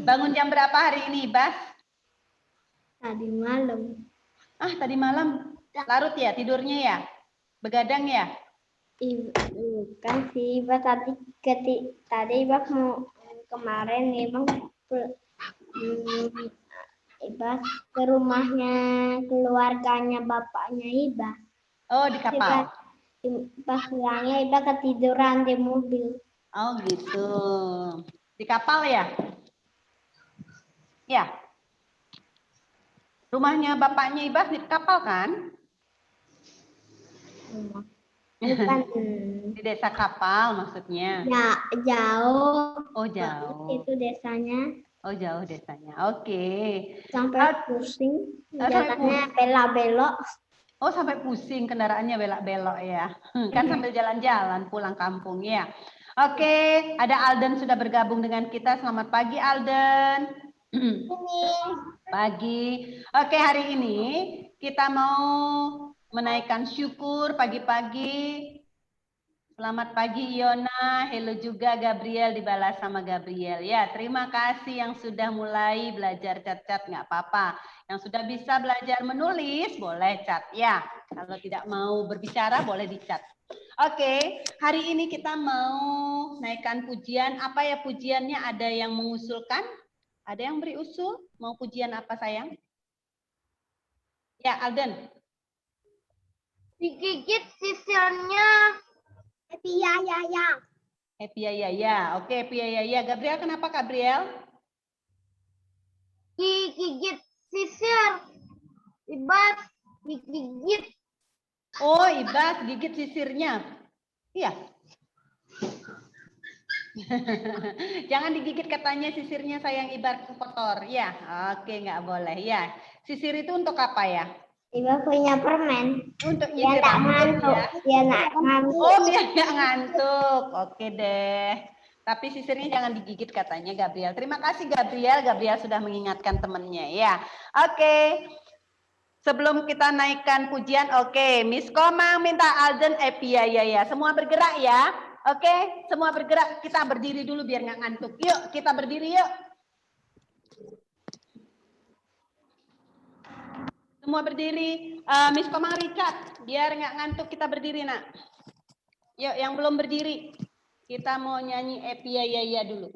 Bangun jam berapa hari ini, Bas? Tadi malam. Tadi malam. Larut ya tidurnya ya? Begadang ya? Bukan sih, Iba tadi Iba kemarin Iba ke rumahnya keluarganya bapaknya Iba. Oh, di kapal. Pas pulangnya Iba ketiduran di mobil. Oh, gitu. Di kapal ya? Ya. Rumahnya bapaknya Ibas di kapal kan? Bukan. Di desa kapal maksudnya. Ya, jauh. Oh, jauh. Itu desanya. Oh, jauh desanya. Oke. Sampai pusing. Sampai Jalannya belok-belok. Oh, sampai pusing kendaraannya belok-belok ya. Kan sambil jalan-jalan pulang kampung ya. Oke, ada Alden sudah bergabung dengan kita. Selamat pagi, Alden. Pagi. Oke, hari ini kita mau menaikkan syukur pagi-pagi. Selamat pagi Yona, hello juga Gabriel, dibalas sama Gabriel. Ya, terima kasih yang sudah mulai belajar cat-cat, nggak apa-apa. Yang sudah bisa belajar menulis, boleh cat ya. Kalau tidak mau berbicara, boleh dicat. Oke, hari ini kita mau naikkan pujian. Apa ya pujiannya? Ada yang mengusulkan? Ada yang beri usul? Mau pujian apa sayang? Ya, Alden. Digigit sisirnya. Happy ya ya ya. Happy ya ya ya. Oke, happy ya ya ya. Gabriel, kenapa Gabriel? Digigit sisir. Ibas digigit. Oh, Ibas gigit sisirnya. Iya. Jangan digigit katanya sisirnya sayang Ibar kotor. Ya, oke nggak boleh ya. Sisir itu untuk apa ya? Iba punya permen. Untuk Biar nyisir nggak rambut ngantuk. ya. Biar nggak ngantuk. Oh, biar nggak ngantuk. Oke deh. Tapi sisirnya jangan digigit katanya Gabriel. Terima kasih Gabriel. Gabriel sudah mengingatkan temannya ya. Oke. Sebelum kita naikkan pujian, oke. Miss Komang minta Alden, ya ya ya. Semua bergerak ya. Oke, semua bergerak. Kita berdiri dulu biar nggak ngantuk. Yuk, kita berdiri yuk. Semua berdiri. Miss Komang Richard, biar nggak ngantuk kita berdiri nak. Yuk, yang belum berdiri. Kita mau nyanyi ya ya ya dulu.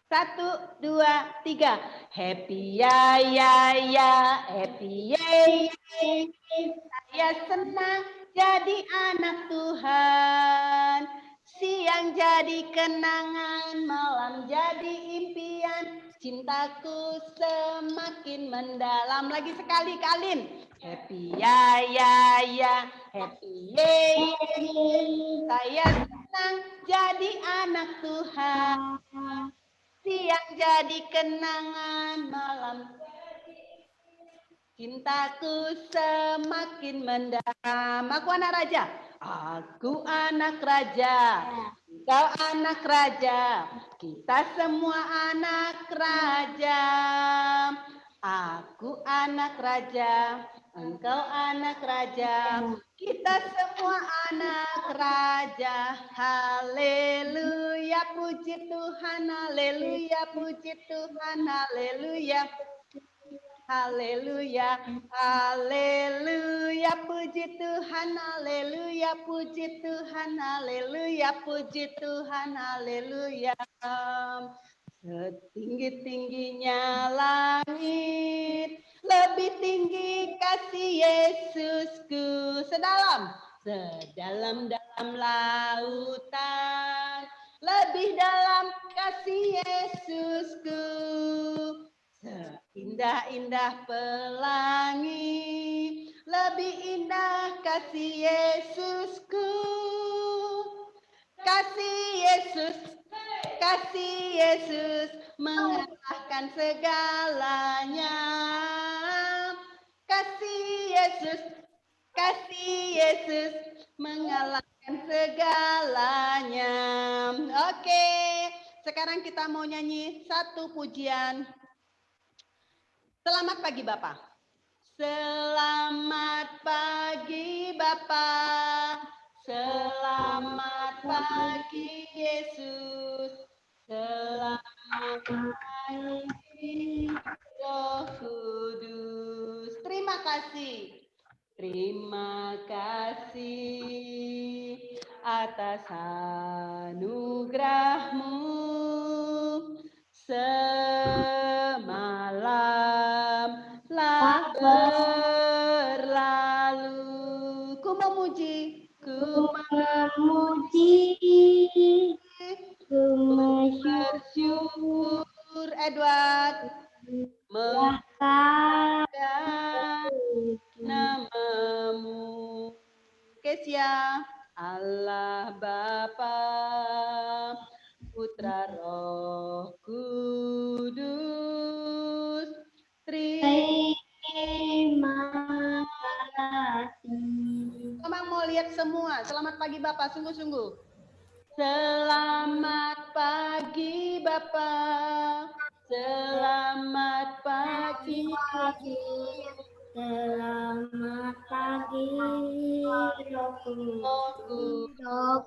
1, 2, 3. Happy ya ya ya, happy ya ya. Saya senang jadi anak Tuhan. Siang jadi kenangan, malam jadi impian. Cintaku semakin mendalam. Lagi sekali Kalin. Happy ya ya ya, happy ya. Saya senang jadi anak Tuhan. Siang jadi kenangan, malam cintaku semakin mendalam. Aku anak raja. Aku anak raja. Kau anak raja. Kita semua anak raja. Aku anak raja. Engkau anak raja. Kita semua anak raja. Haleluya, puji Tuhan. Haleluya, puji Tuhan. Haleluya. Haleluya, haleluya, puji Tuhan, haleluya, puji Tuhan, haleluya, puji Tuhan, haleluya. Setinggi-tingginya langit, lebih tinggi kasih Yesusku. Sedalam-dalam lautan, lebih dalam kasih Yesusku. Seindah-indah pelangi, lebih indah kasih Yesusku. Kasih Yesus mengalahkan segalanya. Kasih Yesus mengalahkan segalanya. Oke, sekarang kita mau nyanyi satu pujian. Selamat pagi Bapak. Selamat pagi Bapak. Selamat pagi Yesus. Roh Kudus. Terima kasih. Terima kasih atas anugerah-Mu semalam lah berlalu. Ku memuji, ku bersyukur, Edward, memuliakan namamu. Kesia, Allah Bapa, Putra Roh Kudus. Terima kasih. Mama mau lihat semua. Selamat pagi Bapak, sungguh-sungguh. Selamat pagi Bapak. Selamat pagi. Selamat pagi, Roh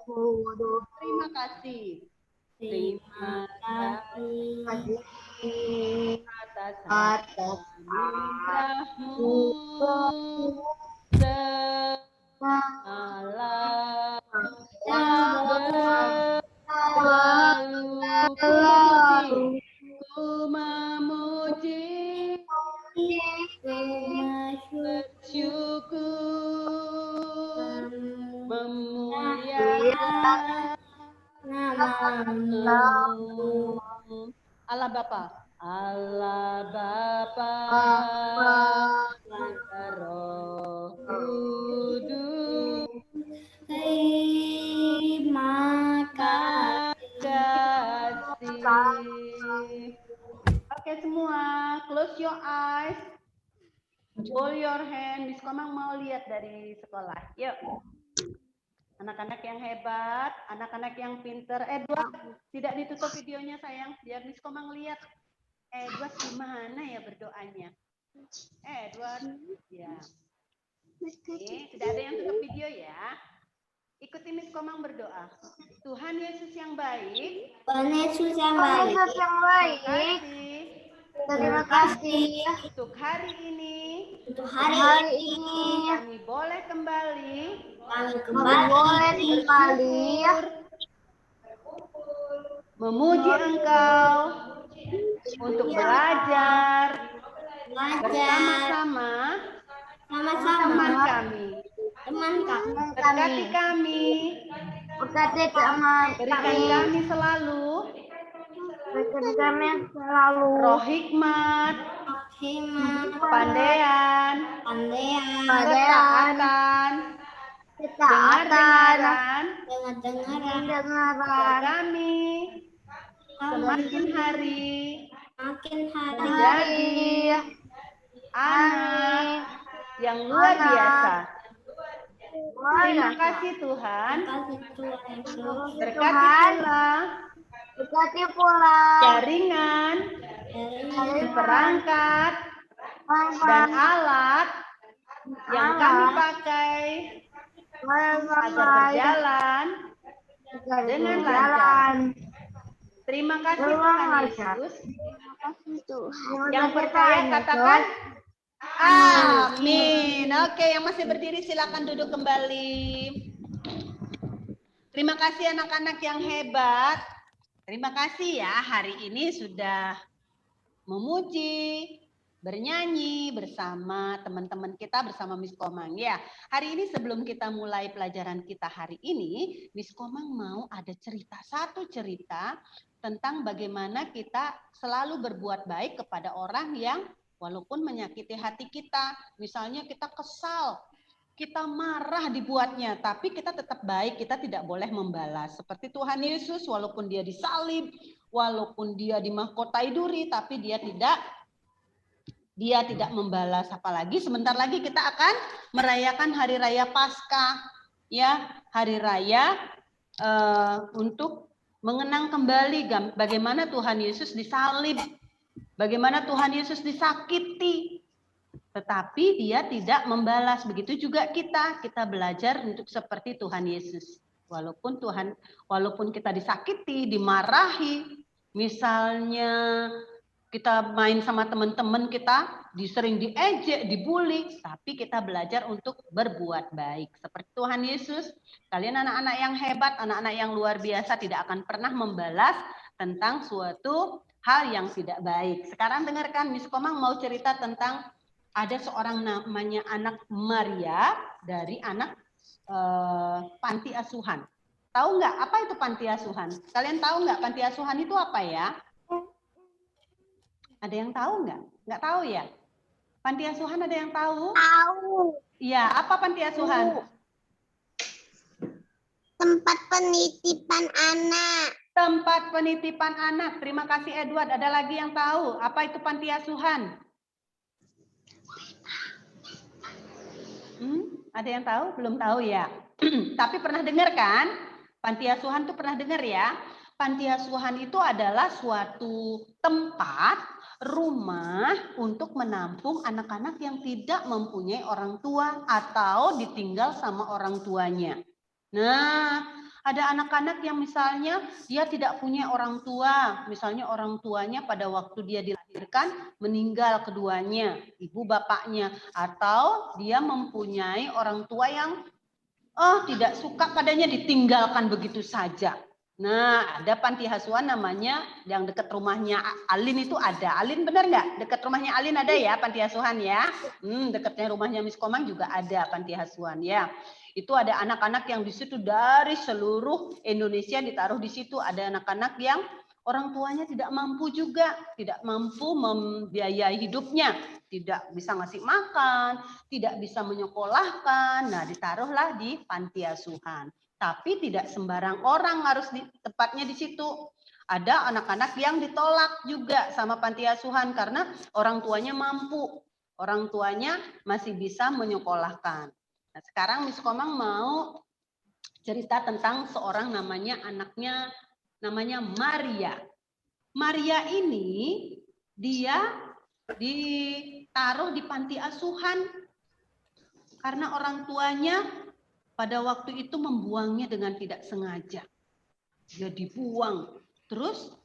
Kudus. Terima kasih. Terima kasih Atas atas anugerah-Mu semalam berlalu. Ku memuji, bersyukur, memuliakan namamu. Allah Bapa, Allah Bapa, Putra Roh Kudus. Terima kasih. Oke semua, close your eyes, hold your hand. Miss Komang mau lihat dari sekolah. Yuk. Anak-anak yang hebat, anak-anak yang pinter. Edward, tidak ditutup videonya sayang, biar Miss Komang lihat. Edward gimana ya berdoanya? Edward, ya. Oke, tidak ada yang tutup video ya. Ikuti Miss Komang berdoa. Tuhan Yesus yang baik. Tuhan Yesus yang baik. Terima kasih Untuk hari ini. untuk hari ini Kami boleh kembali. Memuji Engkau untuk belajar bersama-sama teman kami. Berkati kami. Berikan kami selalu roh hikmat, pandaian, ketaatan, dengar-dengaran, kami semakin hari menjadi anak yang luar biasa. Terima kasih Tuhan. Berkati pula jaringan, perangkat, dan alat yang kami pakai agar berjalan dengan lancar. Terima kasih Tuhan Yesus. Yang percaya katakan amin. Oke, yang masih berdiri silakan duduk kembali. Terima kasih anak-anak yang hebat. Terima kasih ya, hari ini sudah memuji, bernyanyi bersama teman-teman kita, bersama Miss Komang. Ya, hari ini sebelum kita mulai pelajaran kita hari ini, Miss Komang mau ada satu cerita tentang bagaimana kita selalu berbuat baik kepada orang yang walaupun menyakiti hati kita. Misalnya kita kesal, kita marah dibuatnya, tapi kita tetap baik, kita tidak boleh membalas. Seperti Tuhan Yesus, walaupun dia disalib, walaupun dia dimahkotai duri, tapi dia tidak membalas. Apalagi sebentar lagi kita akan merayakan Hari Raya Paskah, ya, hari raya untuk mengenang kembali bagaimana Tuhan Yesus disalib, bagaimana Tuhan Yesus disakiti. Tetapi dia tidak membalas. Begitu juga kita belajar untuk seperti Tuhan Yesus. Walaupun kita disakiti, dimarahi, Misalnya kita main sama teman-teman kita, sering diejek, dibully, tapi kita belajar untuk berbuat baik. Seperti Tuhan Yesus, kalian anak-anak yang hebat, anak-anak yang luar biasa tidak akan pernah membalas tentang suatu hal yang tidak baik. Sekarang dengarkan, Miss Komang mau cerita tentang ada seorang namanya anak Maria dari anak panti asuhan. Tahu nggak apa itu panti asuhan? Kalian tahu nggak panti asuhan itu apa ya? Ada yang tahu nggak? Nggak tahu ya? Panti asuhan ada yang tahu? Tahu. Iya, apa panti asuhan? Tempat penitipan anak. Tempat penitipan anak. Terima kasih Edward. Ada lagi yang tahu? Apa itu panti asuhan? Ada yang tahu? Belum tahu ya? Tapi pernah dengar kan? Panti asuhan tuh pernah dengar ya? Panti asuhan itu adalah suatu tempat rumah untuk menampung anak-anak yang tidak mempunyai orang tua atau ditinggal sama orang tuanya. Nah, ada anak-anak yang misalnya dia tidak punya orang tua, misalnya orang tuanya pada waktu dia dilahirkan meninggal keduanya, ibu bapaknya, atau dia mempunyai orang tua yang tidak suka padanya, ditinggalkan begitu saja. Nah, ada panti asuhan namanya yang dekat rumahnya Alin itu ada. Alin benar nggak? Dekat rumahnya Alin ada ya panti asuhan ya? Dekatnya rumahnya Miss Komang juga ada panti asuhan ya. Itu ada anak-anak yang di situ dari seluruh Indonesia ditaruh di situ. Ada anak-anak yang orang tuanya tidak mampu juga, tidak mampu membiayai hidupnya, tidak bisa ngasih makan, tidak bisa menyekolahkan. Nah, ditaruhlah di panti asuhan. Tapi tidak sembarang orang harus tepatnya di situ. Ada anak-anak yang ditolak juga sama panti asuhan karena orang tuanya mampu, orang tuanya masih bisa menyekolahkan. Nah, sekarang Miss Komang mau cerita tentang seorang anaknya namanya Maria. Maria ini dia ditaruh di panti asuhan karena orang tuanya pada waktu itu membuangnya dengan tidak sengaja. Dia dibuang, terus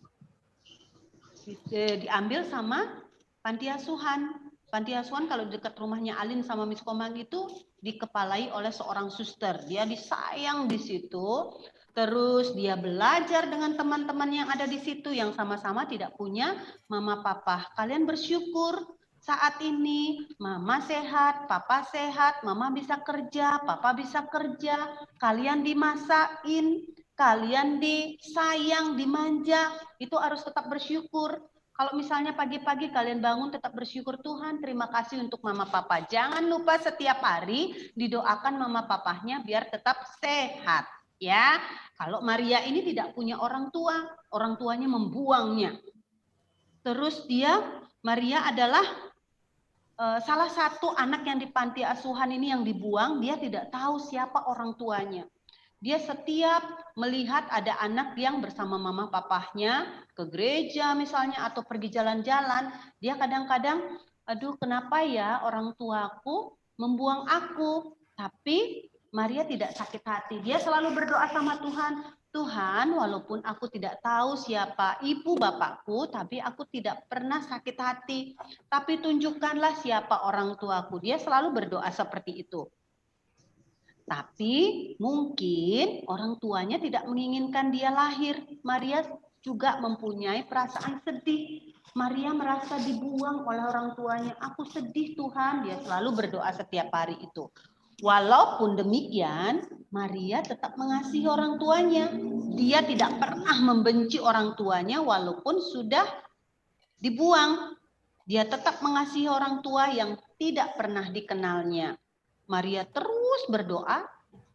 diambil sama panti asuhan. Panti asuhan kalau dekat rumahnya Alin sama Miss Komang itu dikepalai oleh seorang suster. Dia disayang di situ, terus dia belajar dengan teman-teman yang ada di situ yang sama-sama tidak punya mama papa. Kalian bersyukur saat ini mama sehat, papa sehat, mama bisa kerja, papa bisa kerja, kalian dimasakin, kalian disayang, dimanja, itu harus tetap bersyukur. Kalau misalnya pagi-pagi kalian bangun tetap bersyukur, Tuhan terima kasih untuk mama papa. Jangan lupa setiap hari didoakan mama papahnya biar tetap sehat. Ya, kalau Maria ini tidak punya orang tua, orang tuanya membuangnya. Terus Maria adalah salah satu anak yang di panti asuhan ini yang dibuang, dia tidak tahu siapa orang tuanya. Dia setiap melihat ada anak yang bersama mama papahnya ke gereja misalnya atau pergi jalan-jalan, dia kadang-kadang, aduh kenapa ya orang tuaku membuang aku. Tapi Maria tidak sakit hati. Dia selalu berdoa sama Tuhan, Tuhan, walaupun aku tidak tahu siapa ibu bapakku, tapi aku tidak pernah sakit hati. Tapi tunjukkanlah siapa orang tuaku. Dia selalu berdoa seperti itu. Tapi mungkin orang tuanya tidak menginginkan dia lahir. Maria juga mempunyai perasaan sedih. Maria merasa dibuang oleh orang tuanya. Aku sedih Tuhan. Dia selalu berdoa setiap hari itu. Walaupun demikian, Maria tetap mengasihi orang tuanya. Dia tidak pernah membenci orang tuanya walaupun sudah dibuang. Dia tetap mengasihi orang tua yang tidak pernah dikenalnya. Maria terus berdoa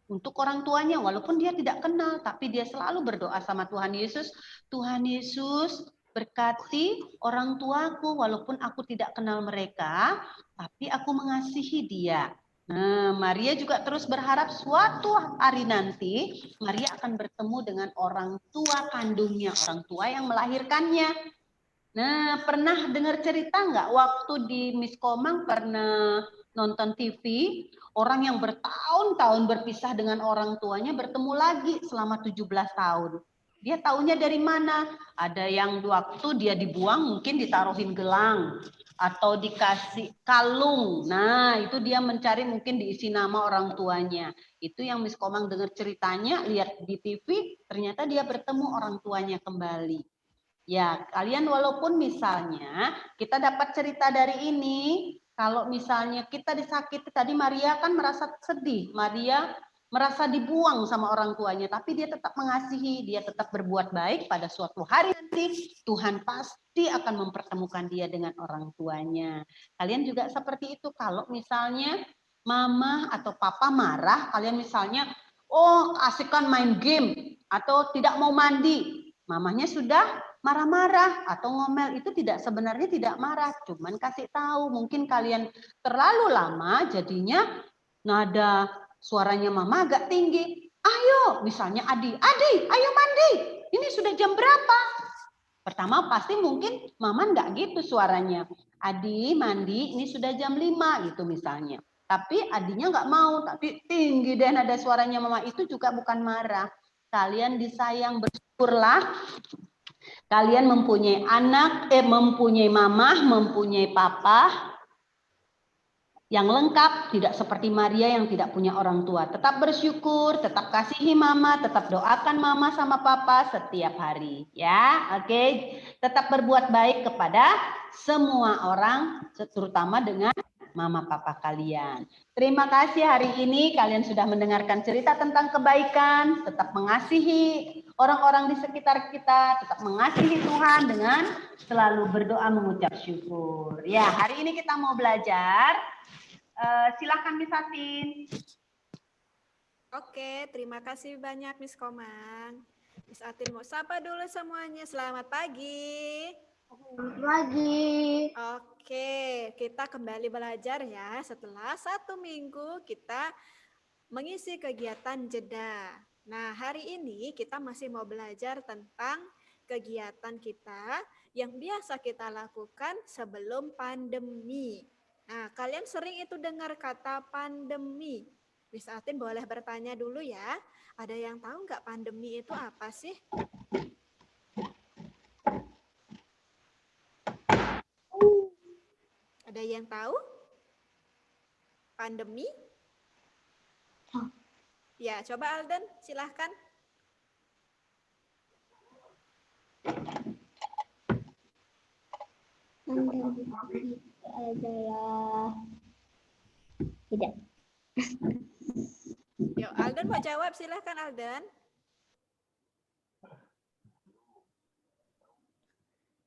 untuk orang tuanya walaupun dia tidak kenal, tapi dia selalu berdoa sama Tuhan Yesus. Tuhan Yesus, berkati orang tuaku walaupun aku tidak kenal mereka, tapi aku mengasihi dia. Nah, Maria juga terus berharap suatu hari nanti Maria akan bertemu dengan orang tua kandungnya, orang tua yang melahirkannya. Nah, pernah dengar cerita nggak waktu di Miss Komang pernah nonton TV, orang yang bertahun-tahun berpisah dengan orang tuanya bertemu lagi selama 17 tahun. Dia taunya dari mana? Ada yang waktu dia dibuang mungkin ditaruhin gelang atau dikasih kalung. Nah, itu dia mencari mungkin diisi nama orang tuanya. Itu yang Miss Komang dengar ceritanya, lihat di TV, ternyata dia bertemu orang tuanya kembali. Ya, kalian walaupun misalnya kita dapat cerita dari ini, kalau misalnya kita disakiti, tadi Maria kan merasa sedih. Maria merasa dibuang sama orang tuanya, tapi dia tetap mengasihi, dia tetap berbuat baik. Pada suatu hari nanti Tuhan pasti akan mempertemukan dia dengan orang tuanya. Kalian juga seperti itu. Kalau misalnya mama atau papa marah, kalian misalnya, oh asikkan main game atau tidak mau mandi, mamanya sudah marah-marah atau ngomel, itu sebenarnya tidak marah, cuman kasih tahu. Mungkin kalian terlalu lama jadinya nada suaranya mama agak tinggi. Ayo, misalnya Adi, ayo mandi. Ini sudah jam berapa? Pertama pasti mungkin mama enggak gitu suaranya. Adi mandi, ini sudah jam 5 gitu misalnya. Tapi Adinya enggak mau, tapi tinggi deh nada suaranya mama, itu juga bukan marah. Kalian disayang, bersyukurlah. Kalian mempunyai anak, mempunyai mamah, mempunyai papa yang lengkap, tidak seperti Maria yang tidak punya orang tua. Tetap bersyukur, tetap kasihi mama, tetap doakan mama sama papa setiap hari. Ya, oke. Tetap berbuat baik kepada semua orang, terutama dengan mama papa kalian. Terima kasih hari ini kalian sudah mendengarkan cerita tentang kebaikan, tetap mengasihi orang-orang di sekitar kita, tetap mengasihi Tuhan dengan selalu berdoa mengucap syukur. Ya, hari ini kita mau belajar. Silakan Miss Atin. Oke, terima kasih banyak Miss Komang. Miss Atin mau sapa dulu semuanya. Selamat pagi. Selamat pagi. Oke, kita kembali belajar ya. Setelah 1 minggu kita mengisi kegiatan jeda. Nah, hari ini kita masih mau belajar tentang kegiatan kita yang biasa kita lakukan sebelum pandemi. Nah, kalian sering itu dengar kata pandemi. Miss Atin boleh bertanya dulu ya. Ada yang tahu nggak pandemi itu apa sih? Ada yang tahu? Pandemi? Ya, coba Alden, silahkan. Pandemi adalah tidak. Yuk, Alden mau jawab, silahkan Alden.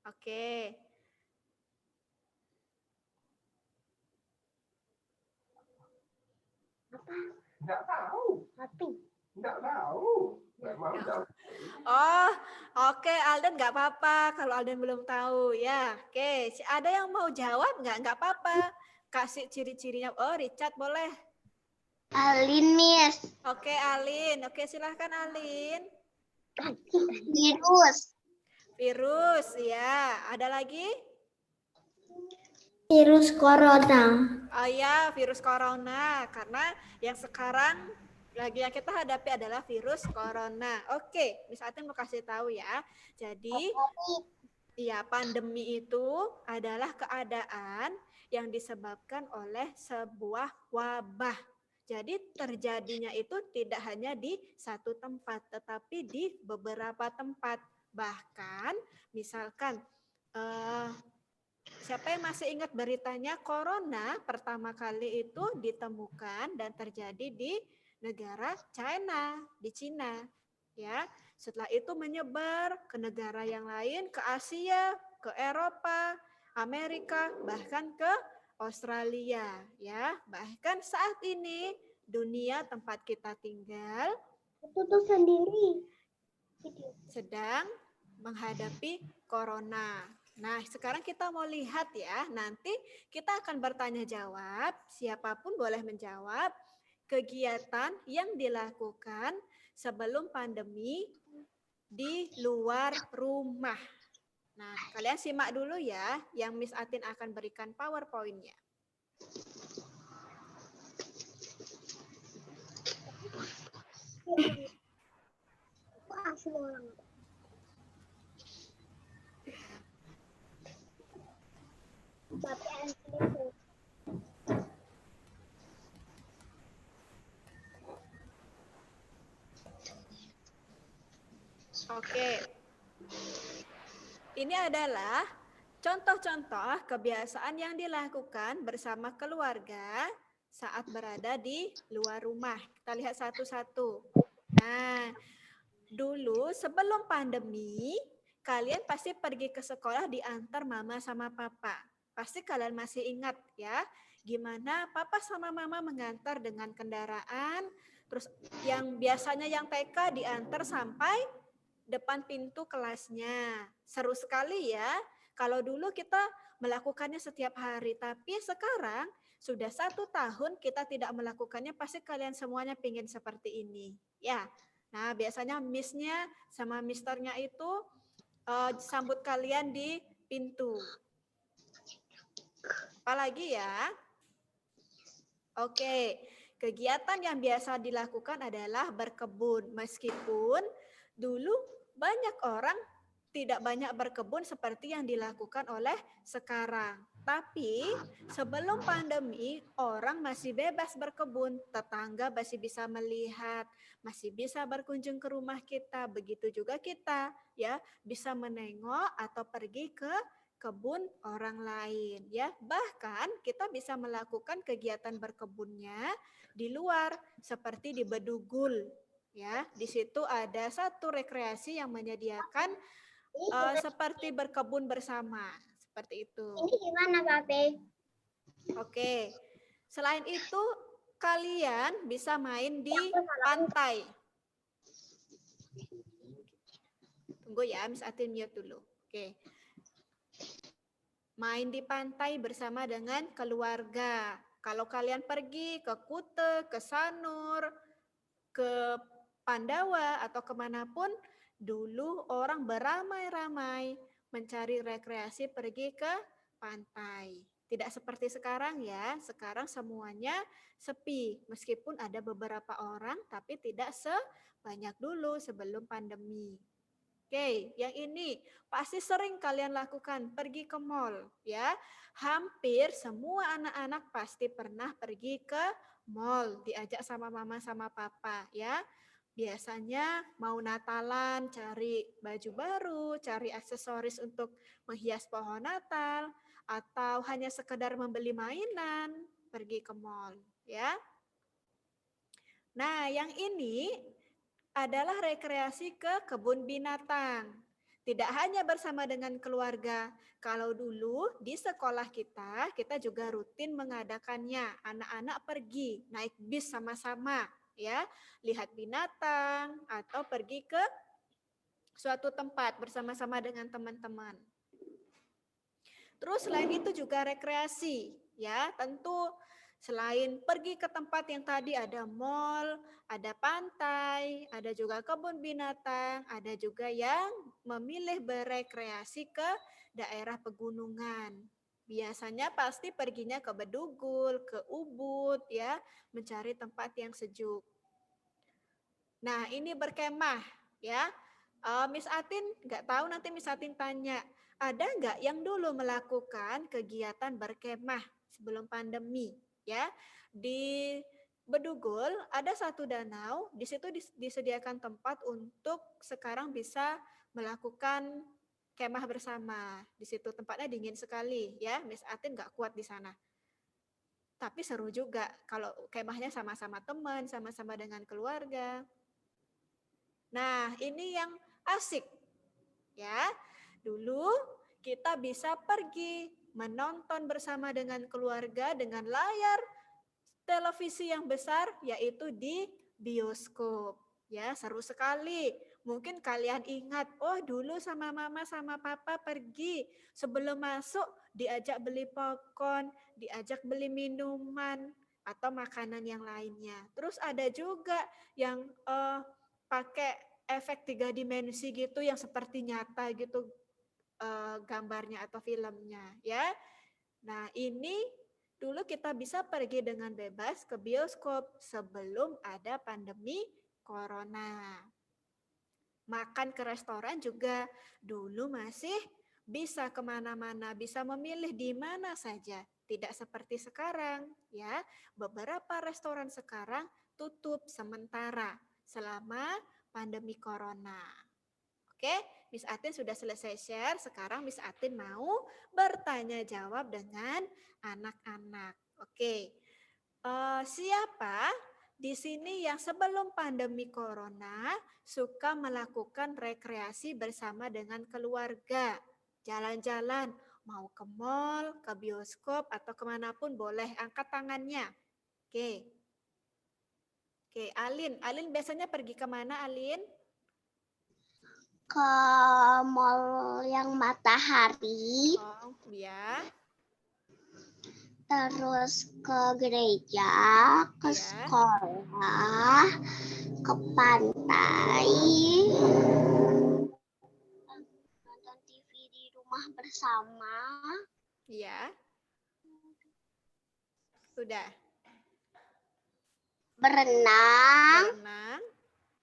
Oke. Nggak tahu. Mati. Nggak tahu. Nggak mau jawab. Oh, oke Alden nggak apa-apa kalau Alden belum tahu ya. Oke, ada yang mau jawab nggak? Nggak apa-apa. Kasih ciri-cirinya. Oh, Richard boleh. Alin, Miss. Oke, Alin. Oke, silahkan Alin. Virus. Virus, ya. Ada lagi? Virus corona. Oh ya, virus corona. Karena yang sekarang lagi yang kita hadapi adalah virus corona. Oke, Miss Atin mau kasih tahu ya. Jadi, ya pandemi itu adalah keadaan yang disebabkan oleh sebuah wabah. Jadi terjadinya itu tidak hanya di satu tempat, tetapi di beberapa tempat. Bahkan, misalkan siapa yang masih ingat beritanya, corona pertama kali itu ditemukan dan terjadi di negara China, di Cina. Ya, setelah itu menyebar ke negara yang lain, ke Asia, ke Eropa, Amerika, bahkan ke Australia. Ya, bahkan saat ini dunia tempat kita tinggal Tutup sendiri. sedang menghadapi corona. Nah, sekarang kita mau lihat ya, nanti kita akan bertanya jawab, siapapun boleh menjawab kegiatan yang dilakukan sebelum pandemi di luar rumah. Nah, kalian simak dulu ya, yang Miss Atin akan berikan PowerPoint-nya. Oke. Ini adalah contoh-contoh kebiasaan yang dilakukan bersama keluarga saat berada di luar rumah. Kita lihat satu-satu. Nah, dulu sebelum pandemi, kalian pasti pergi ke sekolah diantar mama sama papa. Pasti kalian masih ingat ya, gimana papa sama mama mengantar dengan kendaraan, terus yang biasanya yang TK diantar sampai depan pintu kelasnya. Seru sekali ya. Kalau dulu kita melakukannya setiap hari, tapi sekarang sudah 1 tahun kita tidak melakukannya, pasti kalian semuanya pingin seperti ini. Ya, nah biasanya miss-nya sama misternya itu sambut kalian di pintu. Apalagi ya? Oke, kegiatan yang biasa dilakukan adalah berkebun. Meskipun dulu banyak orang tidak banyak berkebun seperti yang dilakukan oleh sekarang. Tapi sebelum pandemi, orang masih bebas berkebun, tetangga masih bisa melihat, masih bisa berkunjung ke rumah kita, begitu juga kita ya, bisa menengok atau pergi ke kebun orang lain ya. Bahkan kita bisa melakukan kegiatan berkebunnya di luar seperti di Bedugul ya. Di situ ada satu rekreasi yang menyediakan seperti berkebun bersama, seperti itu. Ini gimana, Pape? Oke. Selain itu, kalian bisa main di pantai. Tunggu ya, Miss Atin mute dulu. Oke. Main di pantai bersama dengan keluarga. Kalau kalian pergi ke Kute, ke Sanur, ke Pandawa, atau kemanapun, dulu orang beramai-ramai mencari rekreasi pergi ke pantai. Tidak seperti sekarang ya, sekarang semuanya sepi. Meskipun ada beberapa orang, tapi tidak sebanyak dulu sebelum pandemi. Oke, yang ini pasti sering kalian lakukan, pergi ke mall ya. Hampir semua anak-anak pasti pernah pergi ke mall, diajak sama mama sama papa ya. Biasanya mau Natalan, cari baju baru, cari aksesoris untuk menghias pohon Natal, atau hanya sekedar membeli mainan, pergi ke mall ya. Nah, yang ini adalah rekreasi ke kebun binatang. Tidak hanya bersama dengan keluarga. Kalau dulu di sekolah kita juga rutin mengadakannya. Anak-anak pergi naik bis sama-sama ya, lihat binatang atau pergi ke suatu tempat bersama-sama dengan teman-teman. Terus selain itu juga rekreasi ya, tentu selain pergi ke tempat yang tadi ada mall, ada pantai, ada juga kebun binatang, ada juga yang memilih berekreasi ke daerah pegunungan. Biasanya pasti perginya ke Bedugul, ke Ubud ya, mencari tempat yang sejuk. Nah, ini berkemah ya. Miss Atin nggak tahu, nanti Miss Atin tanya, ada nggak yang dulu melakukan kegiatan berkemah sebelum pandemi ya? Di Bedugul ada satu danau, di situ disediakan tempat untuk sekarang bisa melakukan kemah bersama. Di situ tempatnya dingin sekali ya, Miss Atin nggak kuat di sana. Tapi seru juga kalau kemahnya sama-sama teman, sama-sama dengan keluarga. Nah, ini yang asik ya. Dulu kita bisa pergi menonton bersama dengan keluarga dengan layar televisi yang besar, yaitu di bioskop. Ya, seru sekali. Mungkin kalian ingat, oh dulu sama mama sama papa pergi, sebelum masuk diajak beli popcorn, diajak beli minuman atau makanan yang lainnya. Terus ada juga yang pakai efek 3 dimensi gitu yang seperti nyata gitu gambarnya atau filmnya ya. Nah, ini dulu kita bisa pergi dengan bebas ke bioskop sebelum ada pandemi corona. Makan ke restoran juga dulu masih bisa kemana-mana, bisa memilih di mana saja. Tidak seperti sekarang ya. Beberapa restoran sekarang tutup sementara selama pandemi corona. Oke, Miss Atin sudah selesai share. Sekarang Miss Atin mau bertanya jawab dengan anak-anak. Oke, siapa di sini yang sebelum pandemi corona suka melakukan rekreasi bersama dengan keluarga? Jalan-jalan, mau ke mall, ke bioskop, atau kemanapun boleh. Angkat tangannya. Oke. Oke, Alin. Alin biasanya pergi kemana, Alin? Ke mall yang matahari, Oh, ya. terus ke gereja, ke Iya. sekolah, ke pantai, nonton TV di rumah bersama, Iya. Sudah. berenang, Berenang.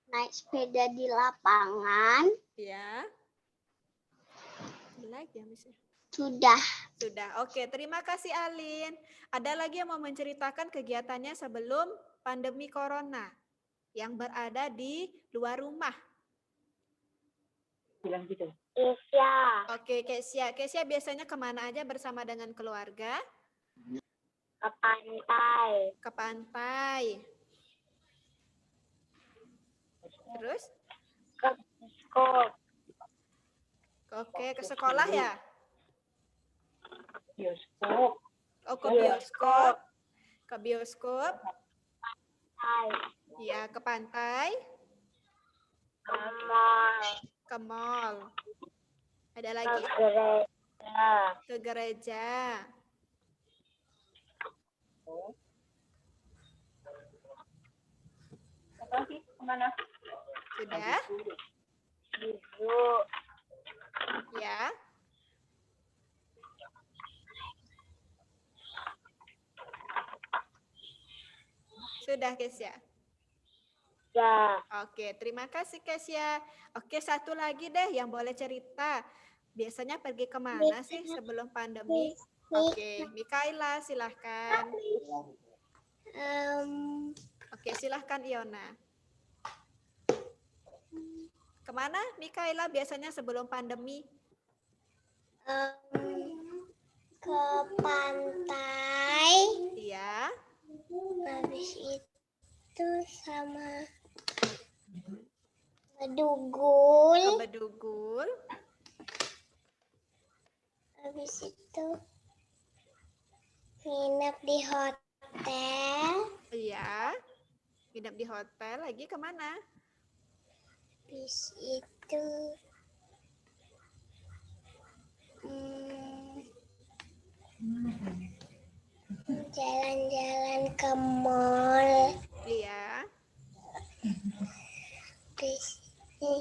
naik sepeda di lapangan. Ya. Like ya, Miss. Sudah. Sudah. Oke, terima kasih Alin. Ada lagi yang mau menceritakan kegiatannya sebelum pandemi corona yang berada di luar rumah? Isya, Oke, Kesia. Kesia biasanya kemana aja bersama dengan keluarga? ke pantai, Ke pantai. Terus? ke bioskop, Oke, ke sekolah ya? bioskop, Oh, ke bioskop. Ke bioskop. pantai, Ya, ke pantai. ke mall, Ke mall. Ada ke lagi? gereja, Ke gereja. kemana? Sudah? Ibu, Ya. Sudah, Kesia. ya, Oke, terima kasih Kesia. Oke, satu lagi deh yang boleh cerita. Biasanya pergi kemana sih sebelum pandemi? Oke, Mikaela silahkan. Oke, silahkan Iona. Kemana Mikaela biasanya sebelum pandemi? ke pantai, Iya, habis itu sama Bedugul, ke Bedugul. habis itu nginep di hotel, Iya, nginep di hotel. Lagi kemana? habis itu jalan-jalan ke mall, Iya, habis itu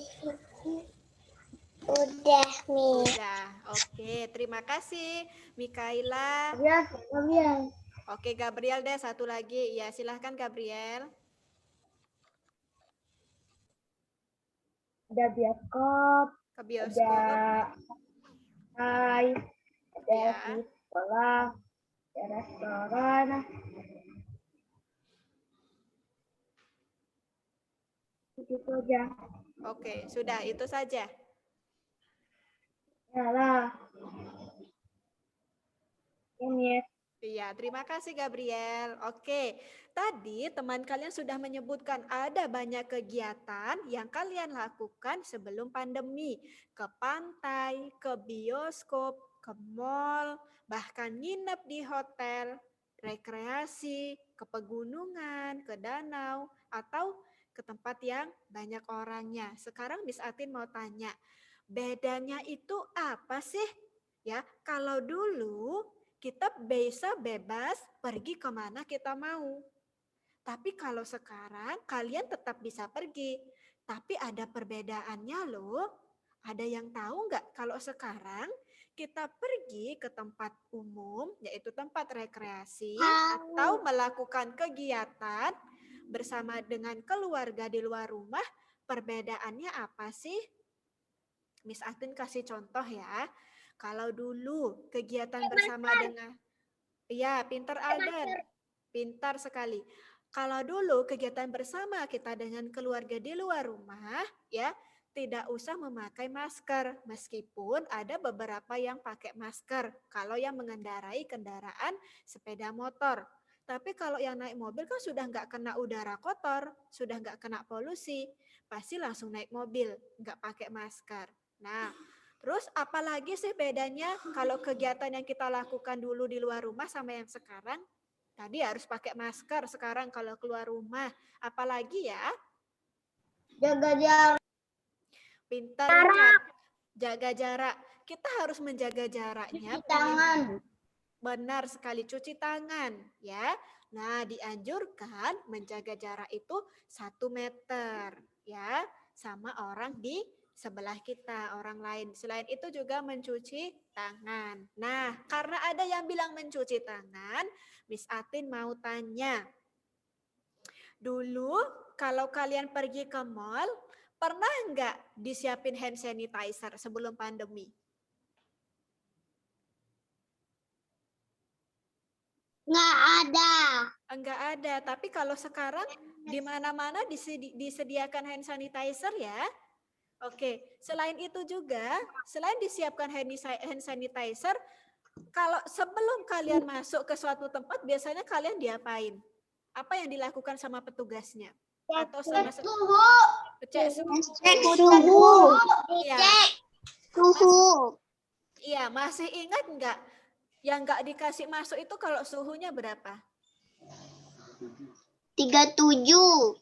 udah Mi. udah. Oke, terima kasih Mikaela. Gabriel. Oke, Gabriel deh satu lagi. Ya, silahkan Gabriel. Ada bioskop, Ke bioskop. pantai, ada Ya. sekolah, ada restoran. Itu aja. Oke, sudah itu saja. Yalah. Ini. Iya, terima kasih Gabriel. Oke, tadi teman kalian sudah menyebutkan ada banyak kegiatan yang kalian lakukan sebelum pandemi. Ke pantai, ke bioskop, ke mall, bahkan nginep di hotel, rekreasi, ke pegunungan, ke danau, atau ke tempat yang banyak orangnya. Sekarang Miss Atin mau tanya, bedanya itu apa sih? Ya, kalau dulu kita bisa bebas pergi kemana kita mau. Tapi kalau sekarang kalian tetap bisa pergi. Tapi ada perbedaannya loh. Ada yang tahu nggak kalau sekarang kita pergi ke tempat umum, yaitu tempat rekreasi, atau melakukan kegiatan bersama dengan keluarga di luar rumah, perbedaannya apa sih? Miss Atin kasih contoh ya. Kalau dulu kegiatan bersama dengan iya, pintar Alden. Pintar sekali. Kalau dulu kegiatan bersama kita dengan keluarga di luar rumah, ya, tidak usah memakai masker, meskipun ada beberapa yang pakai masker kalau yang mengendarai kendaraan sepeda motor. Tapi kalau yang naik mobil kan sudah nggak kena udara kotor, sudah nggak kena polusi, pasti langsung naik mobil, nggak pakai masker. Nah, terus apalagi sih bedanya kalau kegiatan yang kita lakukan dulu di luar rumah sama yang sekarang? Tadi harus pakai masker, sekarang kalau keluar rumah, apalagi ya? Jaga jarak. Pintar, Richard. Jaga jarak. Kita harus menjaga jaraknya. Cuci tangan. Benar sekali, cuci tangan ya. Nah, dianjurkan menjaga jarak itu 1 meter ya, sama orang di sebelah kita, orang lain. Selain itu juga mencuci tangan. Nah, karena ada yang bilang mencuci tangan, Miss Atin mau tanya. Dulu kalau kalian pergi ke mall, pernah nggak disiapin hand sanitizer sebelum pandemi? Nggak ada. Enggak ada, tapi kalau sekarang di mana-mana disediakan hand sanitizer ya. Oke, selain itu juga, selain disiapkan hand sanitizer, kalau sebelum kalian masuk ke suatu tempat, biasanya kalian diapain? Apa yang dilakukan sama petugasnya? Atau sama Suhu. cek suhu? Cek suhu. Iya. Cek suhu. Iya, masih ingat nggak? Yang nggak dikasih masuk itu kalau suhunya berapa? 37.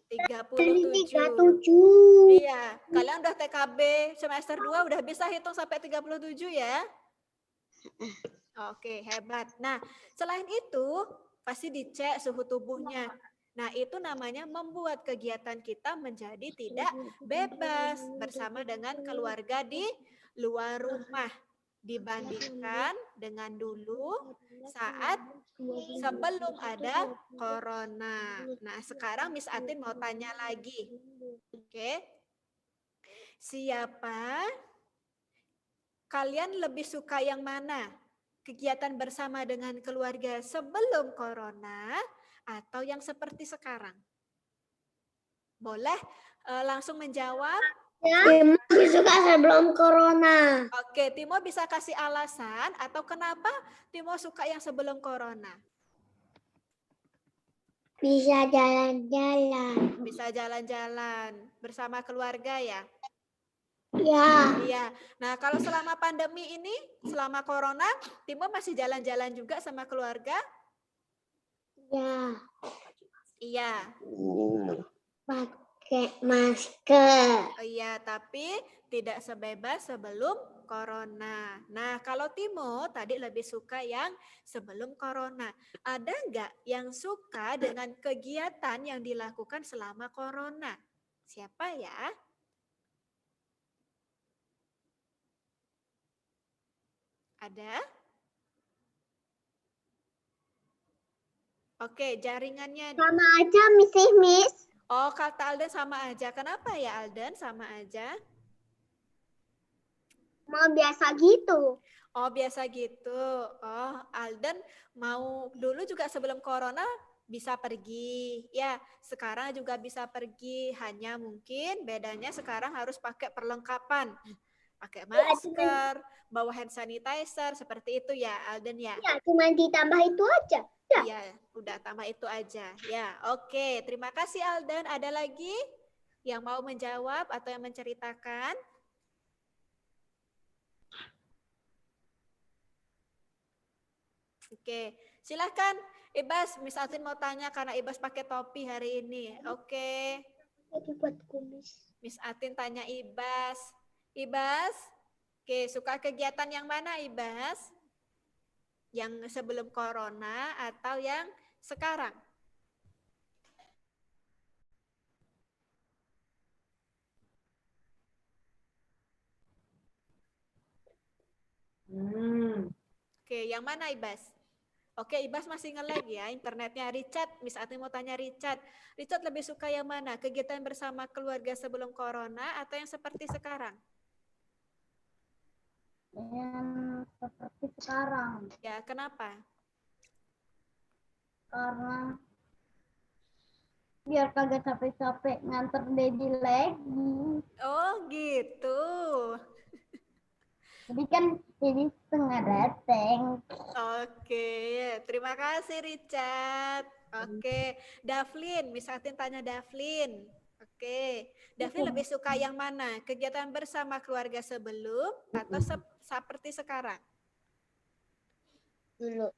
37. Iya, kalian udah TKB semester 2 udah bisa hitung sampai 37 ya? Oke, hebat. Nah, selain itu pasti dicek suhu tubuhnya. Nah, itu namanya membuat kegiatan kita menjadi tidak bebas bersama dengan keluarga di luar rumah dibandingkan dengan dulu saat sebelum ada corona. Nah, sekarang Miss Atin mau tanya lagi. Oke. Siapa kalian lebih suka yang mana? Kegiatan bersama dengan keluarga sebelum corona atau yang seperti sekarang? Boleh langsung menjawab? Timo suka sebelum corona. Oke, Timo bisa kasih alasan atau kenapa Timo suka yang sebelum corona? Bisa jalan-jalan. Bisa jalan-jalan bersama keluarga ya? Ya. Iya. Nah, kalau selama pandemi ini, selama corona, Timo masih jalan-jalan juga sama keluarga? Ya. Iya. Pakai masker. Oh iya, tapi tidak sebebas sebelum corona. Nah, kalau Timo tadi lebih suka yang sebelum corona. Ada nggak yang suka dengan kegiatan yang dilakukan selama corona? Siapa ya? Ada? Oke, jaringannya. Sama aja, Miss. Oh, kata Alden sama aja. Kenapa ya Alden sama aja? Mau biasa gitu. Oh, biasa gitu. Oh, Alden mau dulu juga sebelum corona bisa pergi. Ya, sekarang juga bisa pergi. Hanya mungkin bedanya sekarang harus pakai perlengkapan. Pakai masker, bawa hand sanitizer, seperti itu ya Alden ya? Ya, cuma ditambah itu aja. Ya. Iya, udah tambah itu aja. Ya, oke. Terima kasih Alden. Ada lagi yang mau menjawab atau yang menceritakan? Oke, silahkan Ibas. Miss Atin mau tanya karena Ibas pakai topi hari ini. Oke, Jadi buat kumis. Miss Atin tanya Ibas. Ibas, oke, suka kegiatan yang mana Ibas? Yang sebelum corona atau yang sekarang? Oke, yang mana Ibas? Oke, Ibas masih nge-lag ya internetnya. Richard, Miss Atin mau tanya Richard. Richard lebih suka yang mana? Kegiatan bersama keluarga sebelum corona atau yang seperti sekarang? Yang seperti sekarang. Ya, kenapa? Karena biar kagak capek-capek nganter Dedi lagi. Oh gitu. Jadi kan Dedi setengah dateng. Oke, terima kasih Richard. Oke, Davlin, Miss Atin tanya Davlin. Oke, Davlin lebih suka yang mana? Kegiatan bersama keluarga sebelum atau seperti sekarang? Dulu.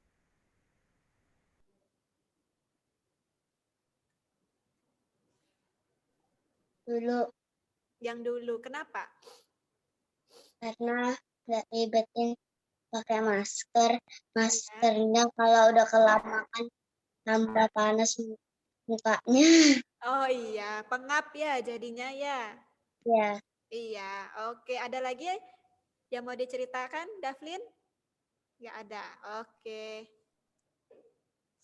Dulu Yang dulu, kenapa? karena nggak ribetin pakai masker. Maskernya kalau udah kelamaan tambah panas mukanya. Oh iya, pengap ya jadinya ya. Ya, Iya, oke. Ada lagi yang mau diceritakan, Davlin? Nggak ada. Oke,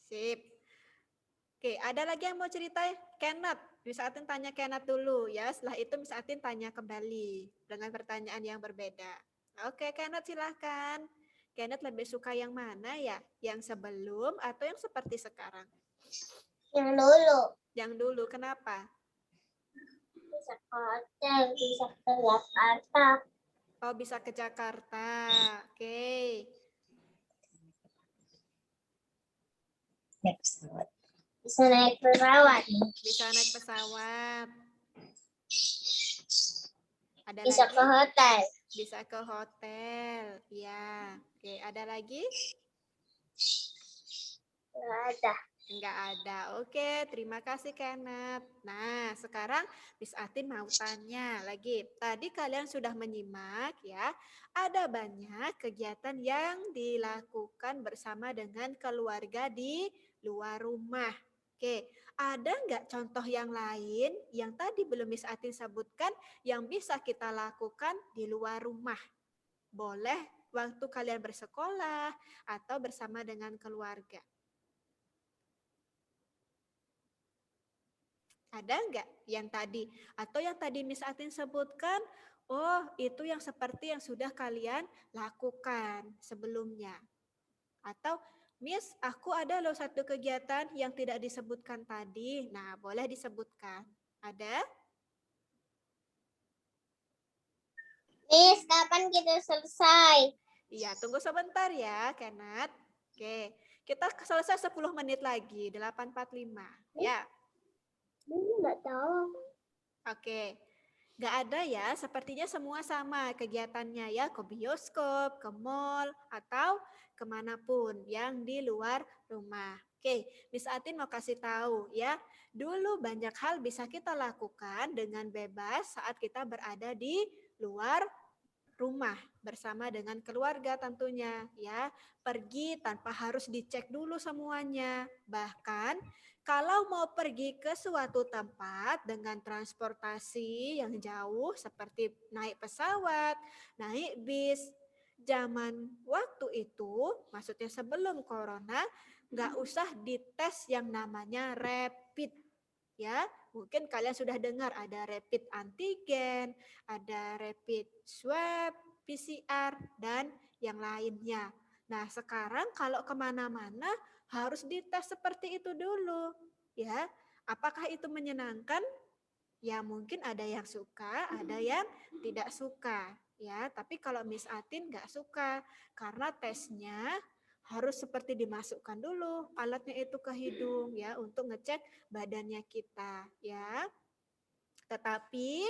sip. Oke, ada lagi yang mau cerita? Kenneth, Miss Atin tanya Kenneth dulu ya. Setelah itu Miss Atin tanya kembali dengan pertanyaan yang berbeda. Oke, Kenneth silahkan. Kenneth lebih suka yang mana ya? Yang sebelum atau yang seperti sekarang? yang dulu Yang dulu, kenapa? bisa ke hotel, bisa ke Jakarta. Oh, bisa ke Jakarta. Oke. Bisa naik pesawat. Bisa naik pesawat. Ada Bisa lagi? ke hotel. Bisa ke hotel. Ya. Oke, ada lagi? Nggak ada. Enggak ada. Oke, terima kasih Kenneth. Nah, sekarang Miss Atin mau tanya lagi. Tadi kalian sudah menyimak ya, ada banyak kegiatan yang dilakukan bersama dengan keluarga di luar rumah. Oke, ada enggak contoh yang lain yang tadi belum Miss Atin sebutkan yang bisa kita lakukan di luar rumah? Boleh waktu kalian bersekolah atau bersama dengan keluarga. Ada nggak yang tadi? Atau yang tadi Miss Atin sebutkan, oh itu yang seperti yang sudah kalian lakukan sebelumnya. Atau Miss, aku ada loh satu kegiatan yang tidak disebutkan tadi. Nah, boleh disebutkan. Ada? Miss, kapan kita selesai? Iya, tunggu sebentar ya, Kenneth. Oke, kita selesai 10 menit lagi, 8.45. Ya. Nggak tahu. Oke, nggak ada ya, sepertinya semua sama kegiatannya ya, ke bioskop, ke mall, atau kemanapun yang di luar rumah. Oke, Miss Atin mau kasih tahu ya, dulu banyak hal bisa kita lakukan dengan bebas saat kita berada di luar rumah bersama dengan keluarga tentunya ya. Pergi tanpa harus dicek dulu semuanya. Bahkan kalau mau pergi ke suatu tempat dengan transportasi yang jauh seperti naik pesawat, naik bis, zaman waktu itu, maksudnya sebelum corona, nggak usah dites yang namanya rapid ya. Mungkin kalian sudah dengar ada rapid antigen, ada rapid swab, PCR, dan yang lainnya. Nah, sekarang kalau kemana-mana harus dites seperti itu dulu. Ya, apakah itu menyenangkan? Ya mungkin ada yang suka, ada yang tidak suka. Ya, tapi kalau Miss Atin nggak suka karena tesnya harus seperti dimasukkan dulu alatnya itu ke hidung ya untuk ngecek badannya kita ya. Tetapi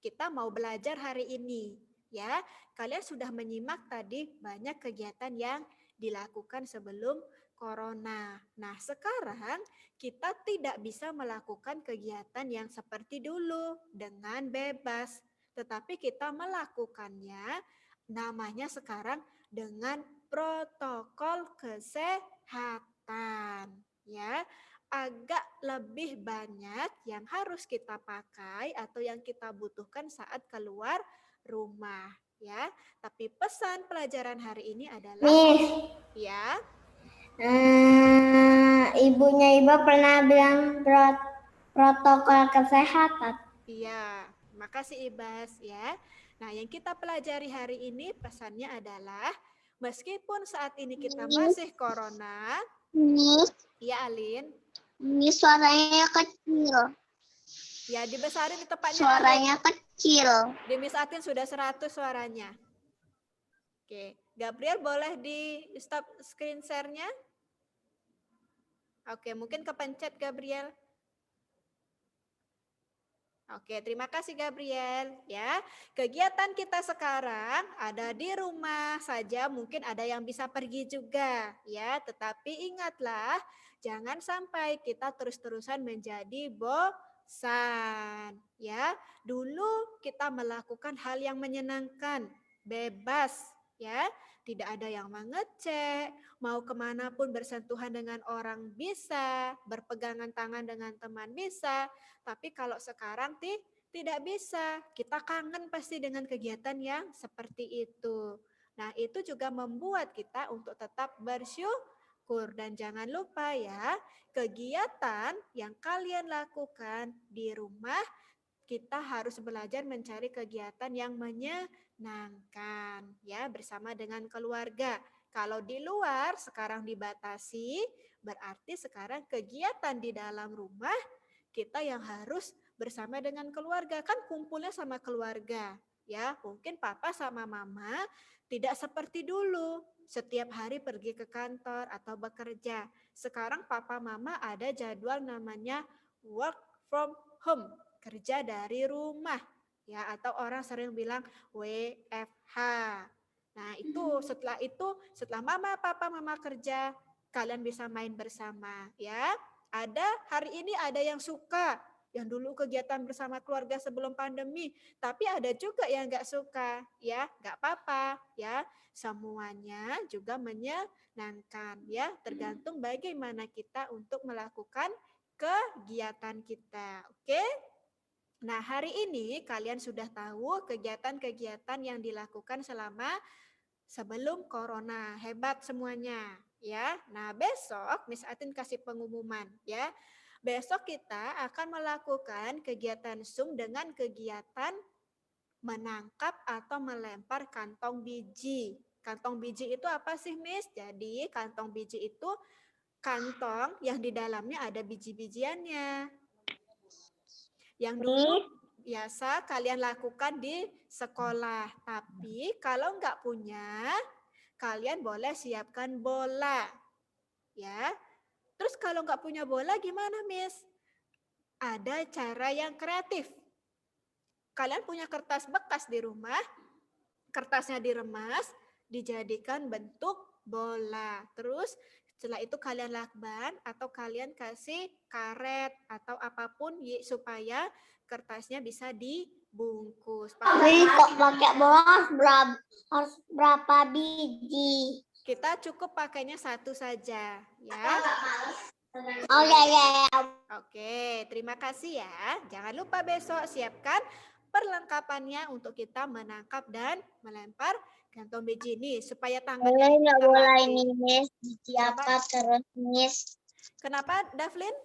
kita mau belajar hari ini ya. Kalian sudah menyimak tadi banyak kegiatan yang dilakukan sebelum corona. Nah, sekarang kita tidak bisa melakukan kegiatan yang seperti dulu dengan bebas, tetapi kita melakukannya namanya sekarang dengan protokol kesehatan ya. Agak lebih banyak yang harus kita pakai atau yang kita butuhkan saat keluar rumah ya. Tapi pesan pelajaran hari ini adalah Miss, ya, ibunya Iba pernah bilang protokol kesehatan. iya, makasih Ibas ya. Nah, yang kita pelajari hari ini pesannya adalah meskipun saat ini kita masih corona, Miss, ya Alin, Ini suaranya kecil. Ya, dibesarin di tempatnya. Suaranya kecil. Di Miss Atin sudah 100 suaranya. Oke, Gabriel boleh di stop screen share-nya? Oke, mungkin kepencet Gabriel. Oke, terima kasih Gabriel. Ya, kegiatan kita sekarang ada di rumah saja, mungkin ada yang bisa pergi juga, ya. Tetapi ingatlah, jangan sampai kita terus-terusan menjadi bosan, ya. Dulu kita melakukan hal yang menyenangkan, bebas, ya. Tidak ada yang mengecek, mau kemanapun bersentuhan dengan orang bisa, berpegangan tangan dengan teman bisa. Tapi kalau sekarang tidak bisa. Kita kangen pasti dengan kegiatan yang seperti itu. Nah, itu juga membuat kita untuk tetap bersyukur. Dan jangan lupa ya, kegiatan yang kalian lakukan di rumah, kita harus belajar mencari kegiatan yang menyenangkan ya, bersama dengan keluarga. Kalau di luar sekarang dibatasi, berarti sekarang kegiatan di dalam rumah kita yang harus bersama dengan keluarga, kan kumpulnya sama keluarga ya. Mungkin papa sama mama tidak seperti dulu setiap hari pergi ke kantor atau bekerja. Sekarang papa mama ada jadwal namanya work from home, kerja dari rumah ya, atau orang sering bilang WFH. Nah, setelah mama papa mama kerja, kalian bisa main bersama ya. Hari ini ada yang suka, yang dulu kegiatan bersama keluarga sebelum pandemi, tapi ada juga yang nggak suka, ya nggak apa-apa, ya semuanya juga menyenangkan, ya tergantung bagaimana kita untuk melakukan kegiatan kita, oke? Nah, hari ini kalian sudah tahu kegiatan-kegiatan yang dilakukan selama sebelum corona. Hebat semuanya ya. Nah, besok Miss Atin kasih pengumuman ya. Besok kita akan melakukan kegiatan Zoom dengan kegiatan menangkap atau melempar kantong biji. Kantong biji itu apa sih, Miss? Jadi, kantong biji itu kantong yang di dalamnya ada biji-bijiannya. Yang dulu biasa kalian lakukan di sekolah. Tapi kalau nggak punya, kalian boleh siapkan bola. Ya. Terus kalau nggak punya bola gimana, Miss? Ada cara yang kreatif. Kalian punya kertas bekas di rumah, kertasnya diremas, dijadikan bentuk bola. Terus setelah itu kalian lakban atau kalian kasih karet atau apapun supaya kertasnya bisa dibungkus. Tapi kok pakai bola harus berapa biji? Kita cukup pakainya satu saja, ya. Oh ya. Oke, terima kasih ya. Jangan lupa besok siapkan perlengkapannya untuk kita menangkap dan melempar kantong biji ini supaya tangannya Boleh nggak bola terlatih. ini, Miss? Biji apa terus, Miss? Kenapa, Davlin?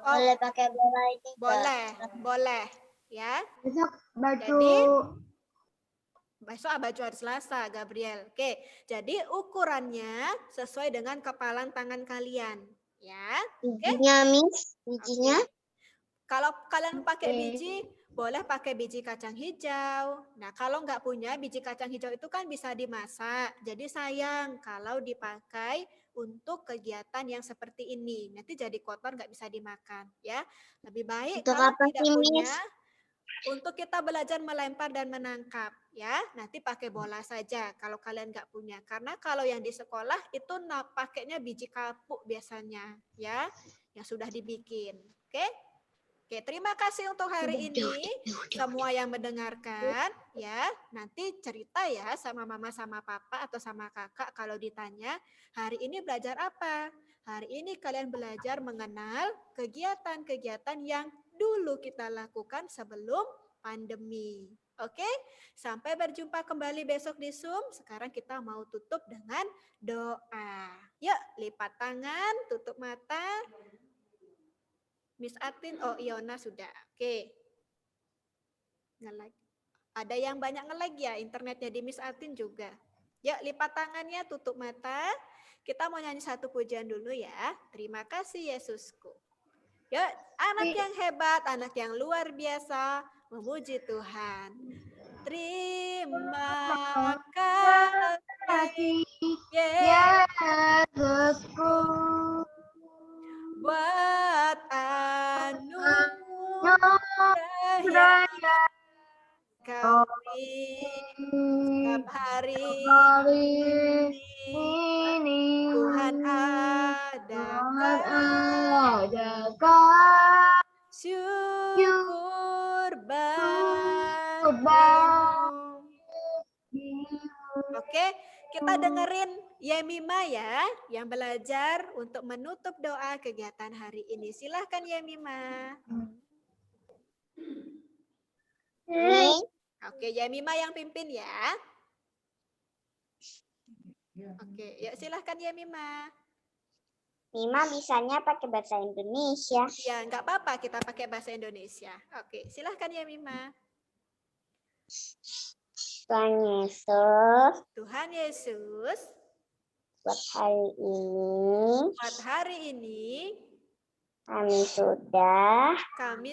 Boleh pakai bola ini? Boleh, ya. Besok Jadi besok baju hari Selasa, Gabriel. Oke, jadi ukurannya sesuai dengan kepalan tangan kalian, ya. bijinya, Miss? Bijinya? Oke. Kalau kalian pakai biji, boleh pakai biji kacang hijau. Nah, kalau nggak punya biji kacang hijau itu kan bisa dimasak. Jadi sayang kalau dipakai untuk kegiatan yang seperti ini. Nanti jadi kotor nggak bisa dimakan, ya. Lebih baik Untuk kalau apa tidak sih, punya, Miss? untuk kita belajar melempar dan menangkap, ya. Nanti pakai bola saja kalau kalian nggak punya. Karena kalau yang di sekolah itu pakainya biji kapuk biasanya, ya, yang sudah dibikin. Oke? Oke, terima kasih untuk hari ini semua yang mendengarkan ya. Nanti cerita ya sama mama sama papa atau sama kakak kalau ditanya, hari ini belajar apa? Hari ini kalian belajar mengenal kegiatan-kegiatan yang dulu kita lakukan sebelum pandemi. Oke, sampai berjumpa kembali besok di Zoom. Sekarang kita mau tutup dengan doa. Yuk, lipat tangan, tutup mata. Miss Atin, Iona sudah. Oke. Nge-like. Ada yang banyak nge-like ya internetnya di Miss Atin juga. Ya, lipat tangannya, tutup mata. Kita mau nyanyi satu pujian dulu ya. Terima kasih Yesusku. Yuk, anak yang hebat, anak yang luar biasa, memuji Tuhan. Terima kasih Yesusku. buat anugerah yang Kau beri setiap hari ini. Tuhan adakan syukur bagimu. Oke, kita dengerin Yemima ya, yang belajar untuk menutup doa kegiatan hari ini. Silahkan Yemima. Oke, Yemima yang pimpin ya. Oke, ya silahkan Yemima. Mima bisanya pakai bahasa Indonesia. Ya, nggak apa-apa kita pakai bahasa Indonesia. Oke, silahkan Yemima. Tuhan Yesus, Tuhan Yesus, buat hari ini kami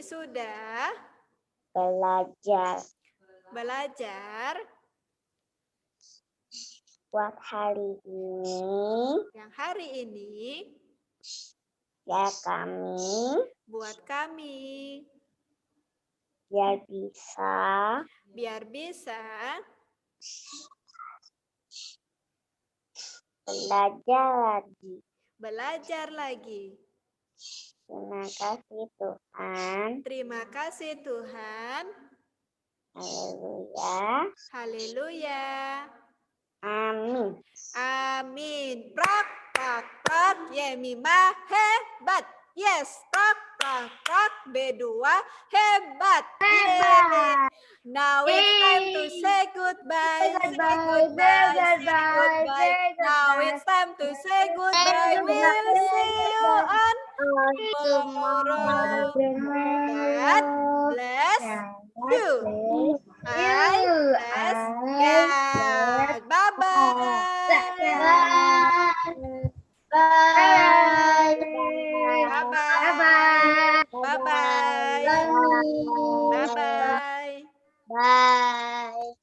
sudah belajar buat hari ini ya buat kami biar bisa belajar lagi. Terima kasih Tuhan. Haleluya. Amin. Prak, prak, prak. Yemima hebat. Yes, prak, prak, prak. B2 hebat. Yeay. Now it's time to say goodbye. Now it's time to say goodbye. We'll see you on tomorrow. God bless you. I bless God. Bye-bye. Bye.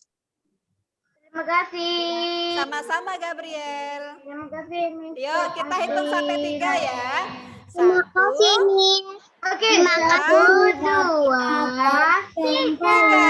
Terima kasih. Sama-sama Gabriel. Terima kasih. Yuk kita hitung sampai 3 ya. Terima 1, kasih, Miss. Oke. 1, 2, 3.